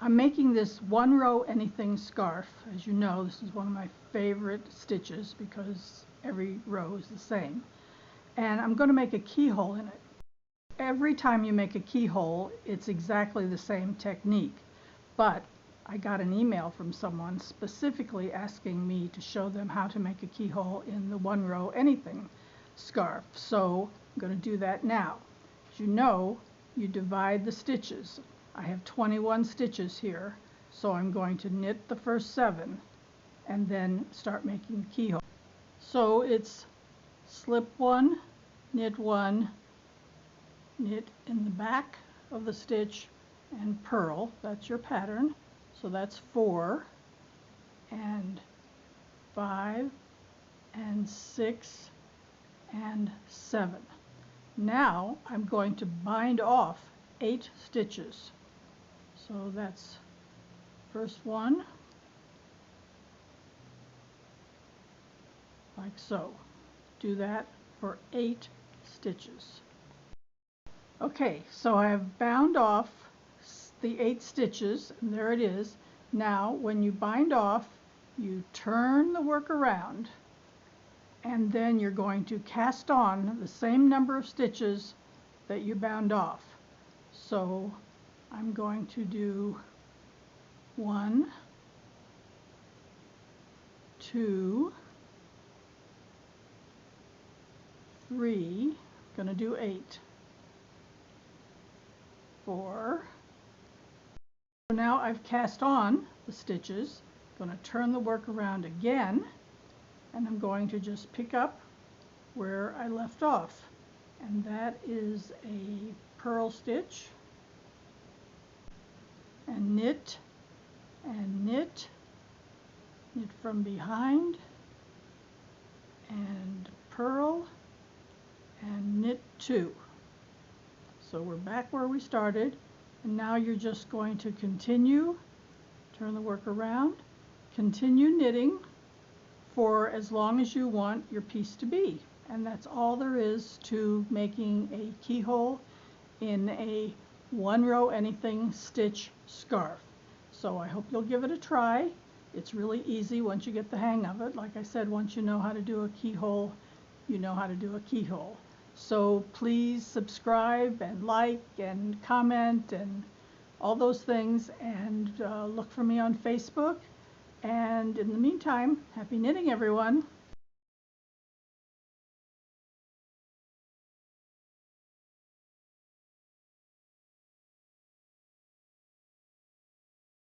I'm making this one row anything scarf. As you know, this is one of my favorite stitches because every row is the same. And I'm going to make a keyhole in it. Every time you make a keyhole, it's exactly the same technique. But I got an email from someone specifically asking me to show them how to make a keyhole in the one row anything scarf. So I'm going to do that now. As you know, you divide the stitches. I have 21 stitches here, so I'm going to knit the first 7 and then start making the keyhole. So it's slip 1, knit 1, knit in the back of the stitch and purl. That's your pattern. So that's 4 and 5 and 6 and 7. Now I'm going to bind off 8 stitches. So that's first one, like so. Do that for 8 stitches. Okay, so I have bound off the 8 stitches, and there it is. Now when you bind off, you turn the work around, and then you're going to cast on the same number of stitches that you bound off. So I'm going to do 1, 2, 3, I'm going to do 8, 4. So now I've cast on the stitches. I'm going to turn the work around again, and I'm going to just pick up where I left off, and that is a purl stitch, and knit and knit, knit from behind and purl and knit 2. So we're back where we started, and now you're just going to continue, turn the work around, continue knitting for as long as you want your piece to be. And that's all there is to making a keyhole in a one row anything stitch scarf. So I hope you'll give it a try. It's really easy once you get the hang of it. Like I said, once you know how to do a keyhole, you know how to do a keyhole. So please subscribe and like and comment and all those things, and look for me on Facebook. And in the meantime, happy knitting, everyone.